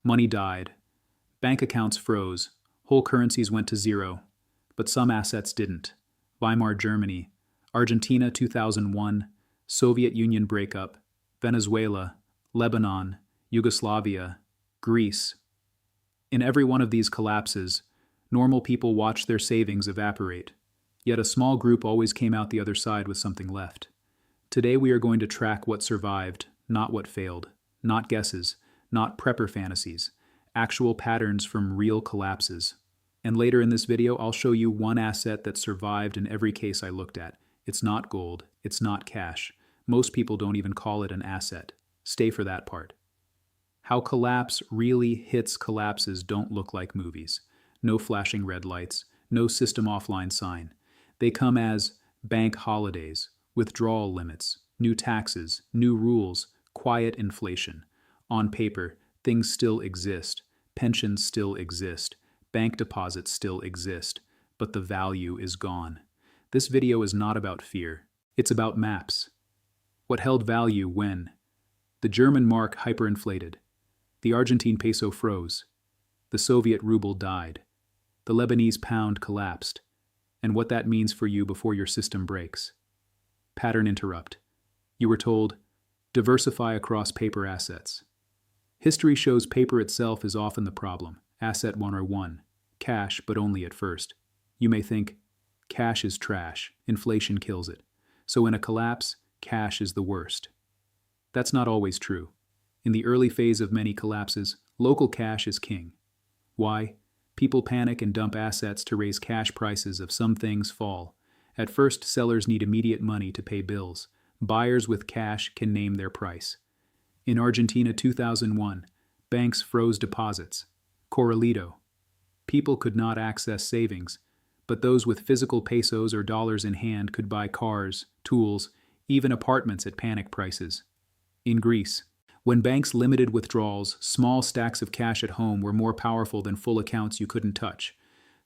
Money died. Bank accounts froze. Whole currencies went to zero. But some assets didn't. Weimar Germany, Argentina 2001, Soviet Union breakup, Venezuela, Lebanon, Yugoslavia, Greece. In every one of these collapses, normal people watched their savings evaporate. Yet a small group always came out the other side with something left. Today we are going to track what survived, not what failed. Not guesses, not prepper fantasies. Actual patterns from real collapses. And later in this video, I'll show you one asset that survived in every case I looked at. It's not gold. It's not cash. Most people don't even call it an asset. Stay for that part. How collapse really hits collapses don't look like movies. No flashing red lights, no system offline sign. They come as bank holidays, withdrawal limits, new taxes, new rules, quiet inflation. On paper, things still exist. Pensions still exist. Bank deposits still exist. But the value is gone. This video is not about fear. It's about maps. What held value when? The German mark hyperinflated. The Argentine peso froze. The Soviet ruble died. The Lebanese pound collapsed. And what that means for you before your system breaks. Pattern interrupt. You were told, diversify across paper assets. History shows paper itself is often the problem. Asset 101. Cash, but only at first. You may think, cash is trash. Inflation kills it. So in a collapse, cash is the worst. That's not always true. In the early phase of many collapses, local cash is king. Why? People panic and dump assets to raise cash prices if some things fall. At first, sellers need immediate money to pay bills. Buyers with cash can name their price. In Argentina 2001, banks froze deposits. Corralito. People could not access savings, but those with physical pesos or dollars in hand could buy cars, tools, even apartments at panic prices. In Greece, when banks limited withdrawals, small stacks of cash at home were more powerful than full accounts you couldn't touch.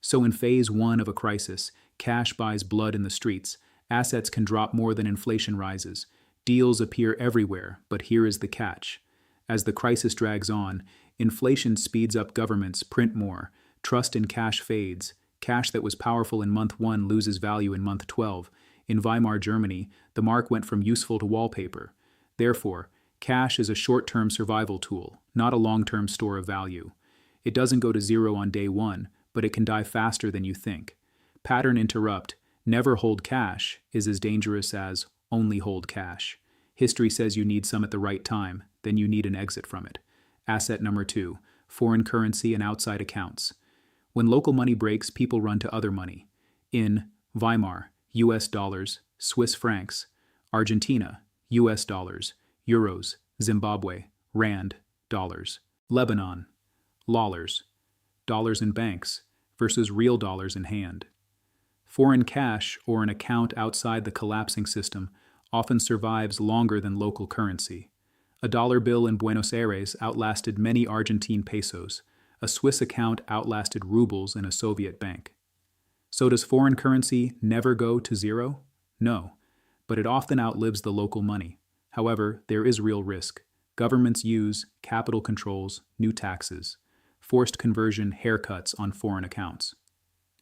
So in phase 1 of a crisis, cash buys blood in the streets. Assets can drop more than inflation rises. Deals appear everywhere, but here is the catch. As the crisis drags on, inflation speeds up, governments print more. Trust in cash fades. Cash that was powerful in month 1 loses value in month 12. In Weimar Germany, the mark went from useful to wallpaper. Therefore, cash is a short-term survival tool, not a long-term store of value. It doesn't go to zero on day 1, but it can die faster than you think. Pattern interrupt, never hold cash, is as dangerous as only hold cash. History says you need some at the right time, then you need an exit from it. Asset number 2, foreign currency and outside accounts. When local money breaks, people run to other money. In Weimar, US dollars, Swiss francs. Argentina, US dollars, euros, Zimbabwe, rand, dollars. Lebanon, lollars, dollars in banks versus real dollars in hand. Foreign cash or an account outside the collapsing system often survives longer than local currency. A dollar bill in Buenos Aires outlasted many Argentine pesos. A Swiss account outlasted rubles in a Soviet bank. So does foreign currency never go to zero? No, but it often outlives the local money. However, there is real risk. Governments use capital controls, new taxes, forced conversion haircuts on foreign accounts.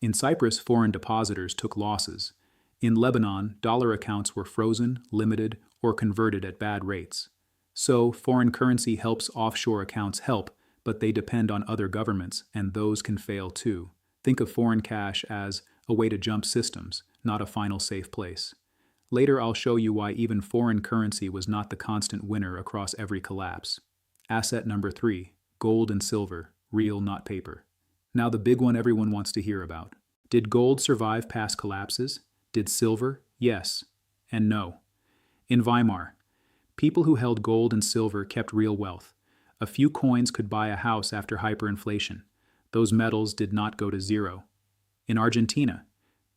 In Cyprus, foreign depositors took losses. In Lebanon, dollar accounts were frozen, limited, or converted at bad rates. So, foreign currency helps offshore accounts help, but they depend on other governments, and those can fail too. Think of foreign cash as a way to jump systems, not a final safe place. Later I'll show you why even foreign currency was not the constant winner across every collapse. Asset number 3, gold and silver, real not paper. Now the big one everyone wants to hear about. Did gold survive past collapses? Did silver? Yes and no. In Weimar, people who held gold and silver kept real wealth. A few coins could buy a house after hyperinflation. Those metals did not go to zero. In Argentina,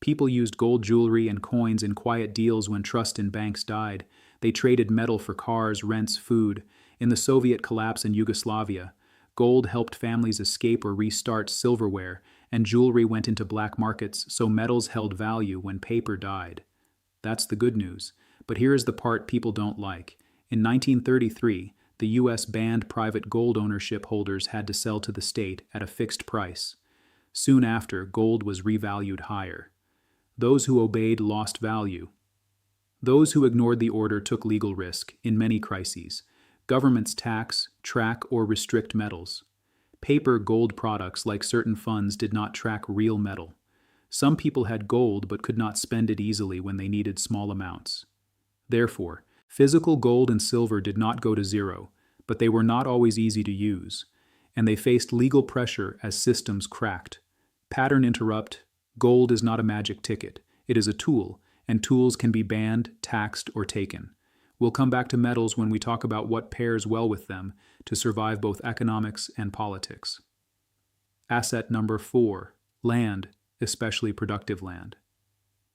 people used gold jewelry and coins in quiet deals when trust in banks died. They traded metal for cars, rents, food. In the Soviet collapse in Yugoslavia, gold helped families escape or restart silverware, and jewelry went into black markets, so metals held value when paper died. That's the good news. But here is the part people don't like. In 1933, the U.S. banned private gold ownership. Holders had to sell to the state at a fixed price. Soon after, gold was revalued higher. Those who obeyed lost value. Those who ignored the order took legal risk. In many crises, governments tax, track, or restrict metals. Paper gold products, like certain funds, did not track real metal. Some people had gold but could not spend it easily when they needed small amounts. Therefore, physical gold and silver did not go to zero, but they were not always easy to use, and they faced legal pressure as systems cracked. Pattern interrupt: gold is not a magic ticket. It is a tool, and tools can be banned, taxed, or taken. We'll come back to metals when we talk about what pairs well with them to survive both economics and politics. Asset number 4, land, especially productive land.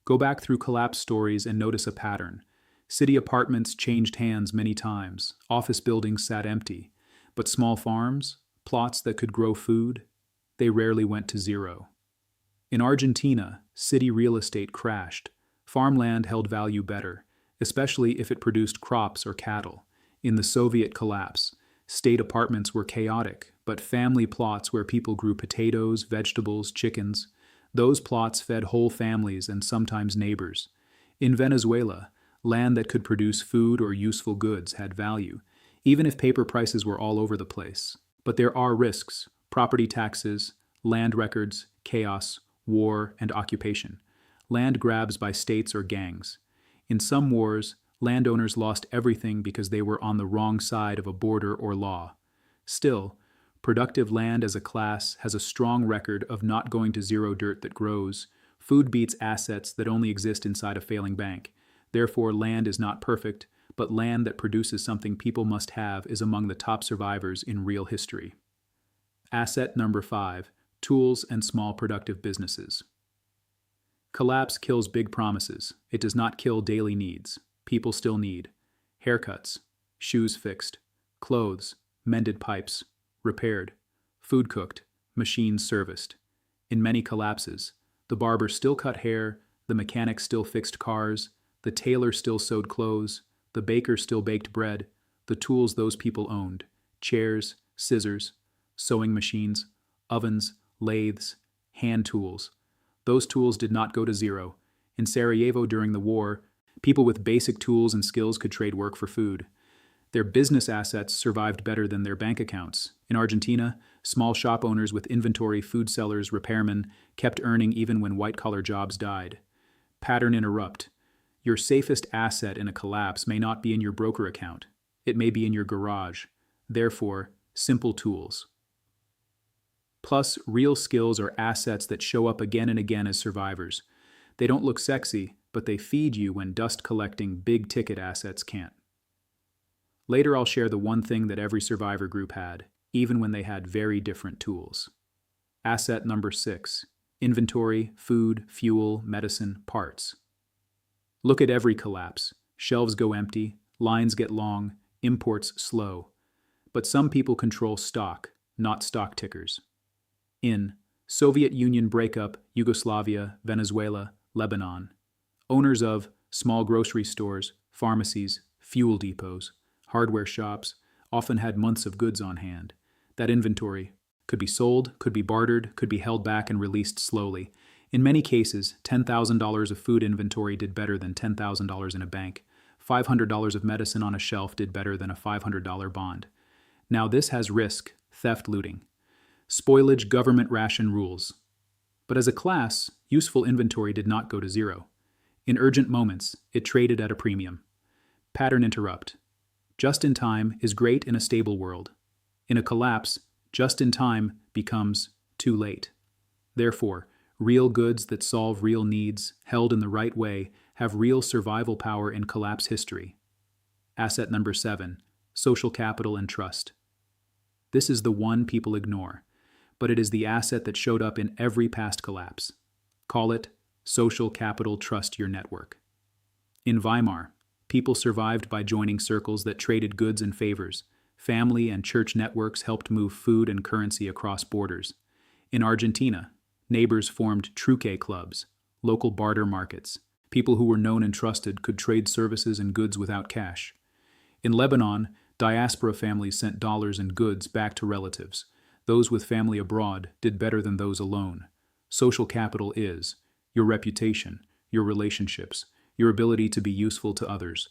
Go back through collapse stories and notice a pattern. City apartments changed hands many times, office buildings sat empty, but small farms, plots that could grow food, they rarely went to zero. In Argentina, city real estate crashed. Farmland held value better, especially if it produced crops or cattle. In the Soviet collapse, state apartments were chaotic, but family plots where people grew potatoes, vegetables, chickens, those plots fed whole families and sometimes neighbors. In Venezuela, land that could produce food or useful goods had value, even if paper prices were all over the place. But there are risks: property taxes, land records, chaos, war, and occupation. Land grabs by states or gangs. In some wars, landowners lost everything because they were on the wrong side of a border or law. Still, productive land as a class has a strong record of not going to zero. Dirt that grows. Food beats assets that only exist inside a failing bank. Therefore, land is not perfect, but land that produces something people must have is among the top survivors in real history. Asset number 5, tools and small productive businesses. Collapse kills big promises. It does not kill daily needs. People still need haircuts, shoes fixed, clothes, mended pipes, repaired, food cooked, machines serviced. In many collapses, the barber still cut hair, the mechanic still fixed cars, the tailor still sewed clothes, the baker still baked bread. The tools those people owned: chairs, scissors, sewing machines, ovens, lathes, hand tools. Those tools did not go to zero. In Sarajevo during the war, people with basic tools and skills could trade work for food. Their business assets survived better than their bank accounts. In Argentina, small shop owners with inventory, food sellers, repairmen, kept earning even when white-collar jobs died. Pattern interrupt: your safest asset in a collapse may not be in your broker account. It may be in your garage. Therefore, simple tools. Plus, real skills are assets that show up again and again as survivors. They don't look sexy, but they feed you when dust-collecting, big-ticket assets can't. Later I'll share the one thing that every survivor group had, even when they had very different tools. Asset number 6, inventory, food, fuel, medicine, parts. Look at every collapse. Shelves go empty, lines get long, imports slow. But some people control stock, not stock tickers. In Soviet Union breakup, Yugoslavia, Venezuela, Lebanon, owners of small grocery stores, pharmacies, fuel depots, hardware shops often had months of goods on hand. That inventory could be sold, could be bartered, could be held back and released slowly. In many cases, $10,000 of food inventory did better than $10,000 in a bank. $500 of medicine on a shelf did better than a $500 bond. Now this has risk: theft, looting. Spoilage, government ration rules. But as a class, useful inventory did not go to zero. In urgent moments, it traded at a premium. Pattern interrupt: just in time is great in a stable world. In a collapse, just in time becomes too late. Therefore, real goods that solve real needs, held in the right way, have real survival power in collapse history. Asset number 7, social capital and trust. This is the one people ignore, but it is the asset that showed up in every past collapse. Call it social capital. Trust your network. In Weimar, people survived by joining circles that traded goods and favors. Family and church networks helped move food and currency across borders. In Argentina, neighbors formed truque clubs, local barter markets. People who were known and trusted could trade services and goods without cash. In Lebanon, Diaspora families sent dollars and goods back to relatives. Those with family abroad did better than those alone. Social capital is your reputation, your relationships, your ability to be useful to others.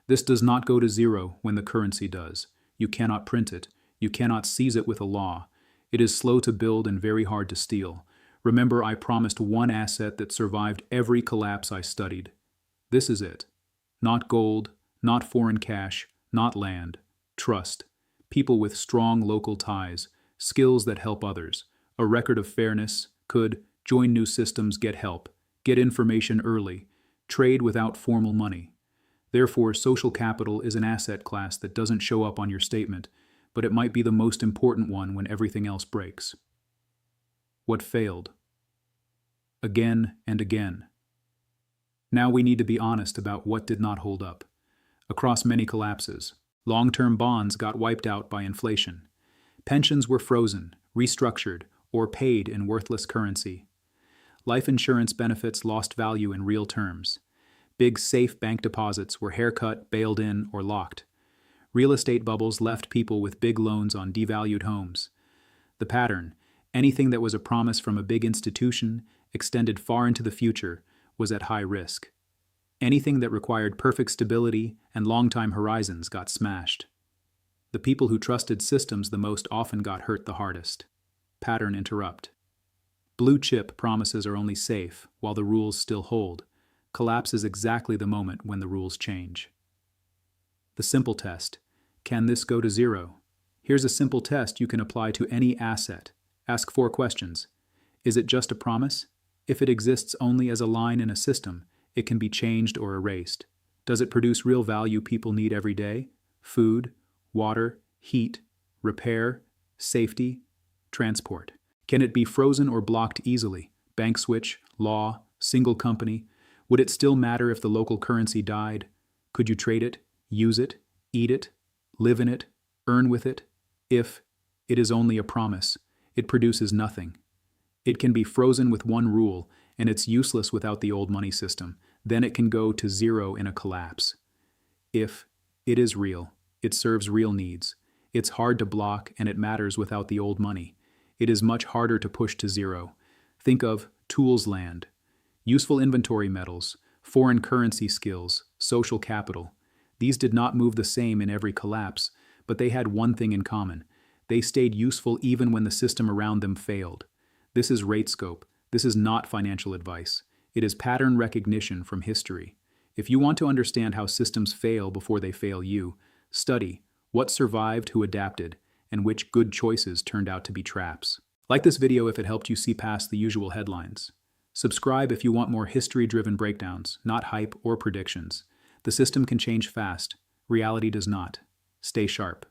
This does not go to zero when the currency does. You cannot print it. You cannot seize it with a law. It is slow to build and very hard to steal. Remember, I promised one asset that survived every collapse I studied. This is it. Not gold, not foreign cash, not land. Trust. People with strong local ties, skills that help others, a record of fairness, could join new systems, get help, get information early, trade without formal money. Therefore, social capital is an asset class that doesn't show up on your statement, but it might be the most important one when everything else breaks. What failed? Again and again. Now we need to be honest about what did not hold up. Across many collapses, long-term bonds got wiped out by inflation. Pensions were frozen, restructured, or paid in worthless currency. Life insurance benefits lost value in real terms. Big safe bank deposits were haircut, bailed in, or locked. Real estate bubbles left people with big loans on devalued homes. The pattern, anything that was a promise from a big institution, extended far into the future, was at high risk. Anything that required perfect stability and long-time horizons got smashed. The people who trusted systems the most often got hurt the hardest. Pattern interrupt. Blue chip promises are only safe while the rules still hold. Collapse is exactly the moment when the rules change. The simple test. Can this go to zero? Here's a simple test you can apply to any asset. Ask 4 questions. Is it just a promise? If it exists only as a line in a system, it can be changed or erased. Does it produce real value people need every day? Food, water, heat, repair, safety, transport. Can it be frozen or blocked easily? Bank switch, law, single company. Would it still matter if the local currency died? Could you trade it, use it, eat it, live in it, earn with it? If it is only a promise, it produces nothing. It can be frozen with one rule, and it's useless without the old money system. Then it can go to zero in a collapse. If it is real, it serves real needs. It's hard to block, and it matters without the old money. It is much harder to push to zero. Think of tools land, useful inventory metals, foreign currency skills, social capital. These did not move the same in every collapse, but they had one thing in common. They stayed useful even when the system around them failed. This is rate scope. This is not financial advice. It is pattern recognition from history. If you want to understand how systems fail before they fail you, study what survived, who adapted, and which good choices turned out to be traps. Like this video if it helped you see past the usual headlines. Subscribe if you want more history-driven breakdowns, not hype or predictions. The system can change fast. Reality does not. Stay sharp.